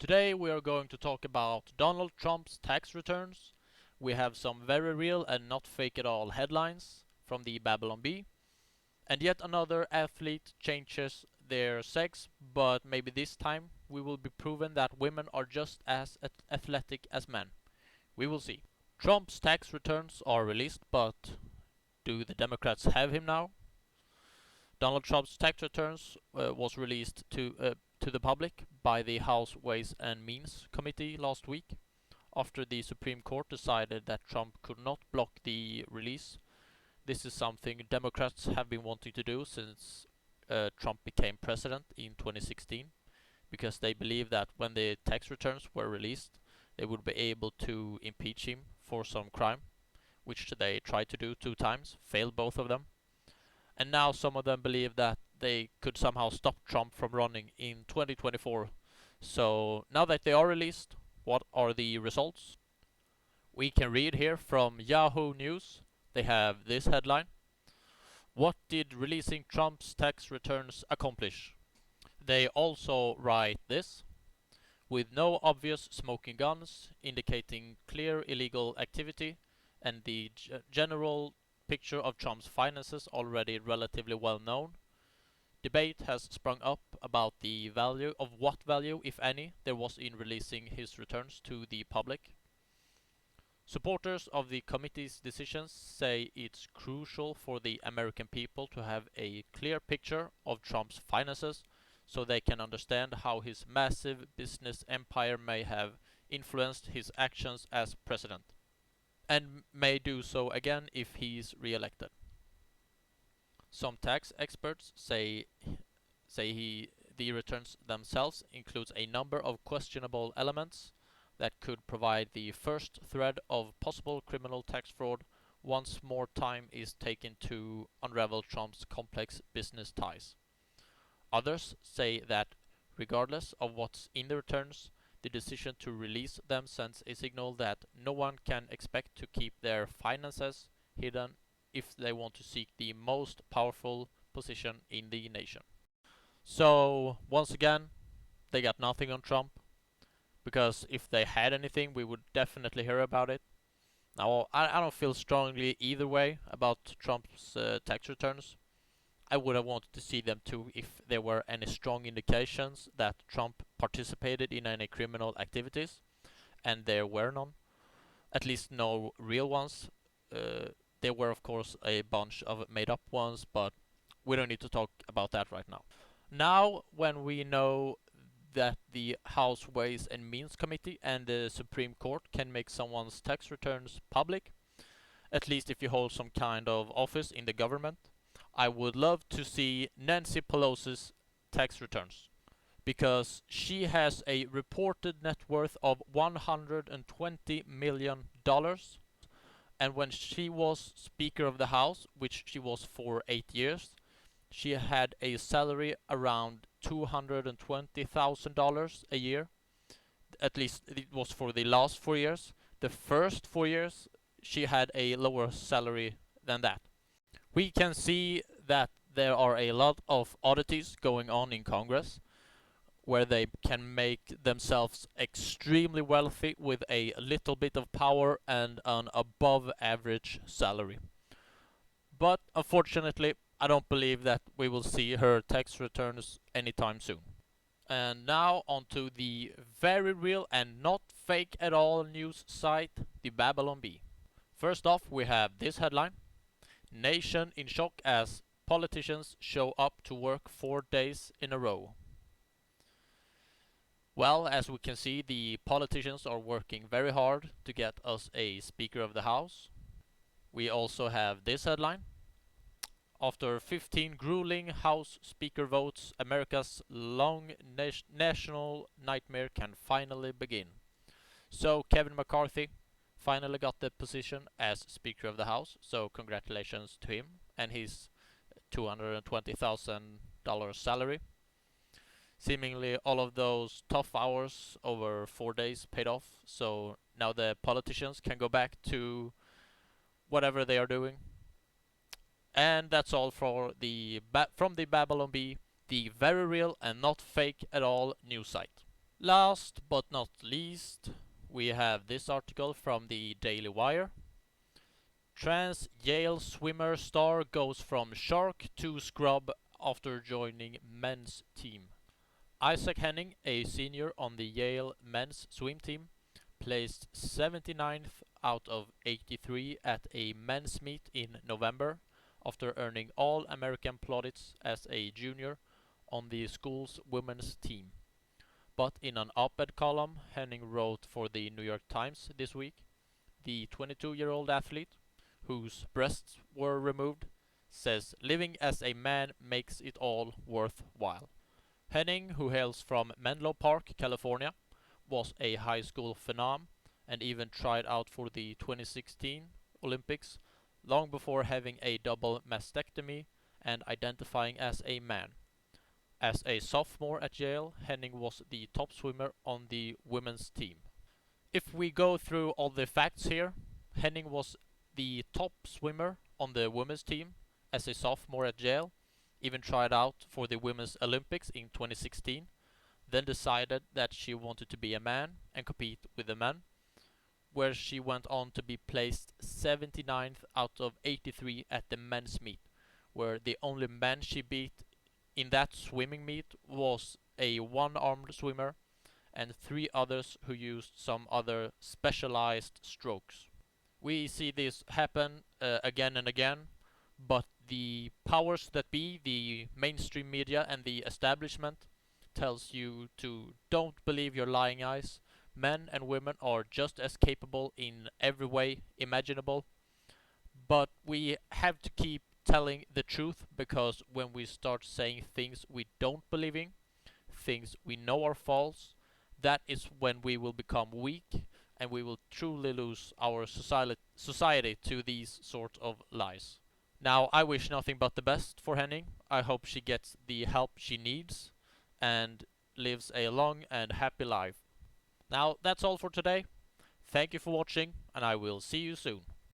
Today we are going to talk about Donald Trump's tax returns. We have some very real and not fake at all headlines from the Babylon Bee. And yet another athlete changes their sex, but maybe this time we will be proven that women are just as athletic as men. We will see. Trump's tax returns are released, but do the Democrats have him now? Donald Trump's tax returns was released to the public by the House Ways and Means Committee last week, after the Supreme Court decided that Trump could not block the release. This is something Democrats have been wanting to do since Trump became president in 2016, because they believe that when the tax returns were released, they would be able to impeach him for some crime, which they tried to do 2 times, failed both of them. And now some of them believe that they could somehow stop Trump from running in 2024. So now that they are released, what are the results? We can read here from Yahoo News. They have this headline: What did releasing Trump's tax returns accomplish? They also write this: with no obvious smoking guns indicating clear illegal activity, and the general picture of Trump's finances already relatively well known, debate has sprung up about the value of what value, if any, there was in releasing his returns to the public. Supporters of the committee's decisions say it's crucial for the American people to have a clear picture of Trump's finances so they can understand how his massive business empire may have influenced his actions as president, and may do so again if he's re-elected. Some tax experts say the returns themselves includes a number of questionable elements that could provide the first thread of possible criminal tax fraud once more time is taken to unravel Trump's complex business ties. Others say that regardless of what's in the returns, the decision to release them sends a signal that no one can expect to keep their finances hidden if they want to seek the most powerful position in the nation. So, once again, they got nothing on Trump, because if they had anything, we would definitely hear about it. Now, I don't feel strongly either way about Trump's tax returns. I would have wanted to see them too if there were any strong indications that Trump participated in any criminal activities, and there were none. At least no real ones. There were, of course, a bunch of made up ones, but we don't need to talk about that right now. Now, when we know that the House Ways and Means Committee and the Supreme Court can make someone's tax returns public, at least if you hold some kind of office in the government, I would love to see Nancy Pelosi's tax returns, because she has a reported net worth of $120 million. And when she was Speaker of the House, which she was for 8 years, she had a salary around $220,000 a year. At least it was for the last 4 years. The first 4 years, she had a lower salary than that. We can see that there are a lot of oddities going on in Congress, where they can make themselves extremely wealthy with a little bit of power and an above average salary. But unfortunately, I don't believe that we will see her tax returns anytime soon. And now onto the very real and not fake at all news site, the Babylon Bee. First off, we have this headline: Nation in shock as politicians show up to work 4 days in a row. Well, as we can see, the politicians are working very hard to get us a Speaker of the House. We also have this headline: After 15 grueling House Speaker votes, America's long national nightmare can finally begin. So Kevin McCarthy finally got the position as Speaker of the House, so congratulations to him and his $220,000 salary. Seemingly all of those tough hours over 4 days paid off, so now the politicians can go back to whatever they are doing. And that's all for from the Babylon Bee, the very real and not fake at all news site. Last but not least, we have this article from the Daily Wire. Trans Yale swimmer star goes from shark to scrub after joining men's team. Isaac Henning, a senior on the Yale men's swim team, placed 79th out of 83 at a men's meet in November after earning All-American plaudits as a junior on the school's women's team. But in an op-ed column Henning wrote for the New York Times this week, the 22-year-old athlete, whose breasts were removed, says living as a man makes it all worthwhile. Henning, who hails from Menlo Park, California, was a high school phenom and even tried out for the 2016 Olympics long before having a double mastectomy and identifying as a man. As a sophomore at Yale, Henning was the top swimmer on the women's team. If we go through all the facts here, Henning was the top swimmer on the women's team as a sophomore at Yale, even tried out for the Women's Olympics in 2016, then decided that she wanted to be a man and compete with the men, where she went on to be placed 79th out of 83 at the men's meet, where the only man she beat in that swimming meet was a one-armed swimmer and three others who used some other specialized strokes. We see this happen again and again, but the powers that be, the mainstream media and the establishment, tells you to don't believe your lying eyes. Men and women are just as capable in every way imaginable, but we have to keep telling the truth, because when we start saying things we don't believe in, things we know are false, that is when we will become weak and we will truly lose our society to these sort of lies. Now, I wish nothing but the best for Henning. I hope she gets the help she needs and lives a long and happy life. Now, that's all for today. Thank you for watching, and I will see you soon.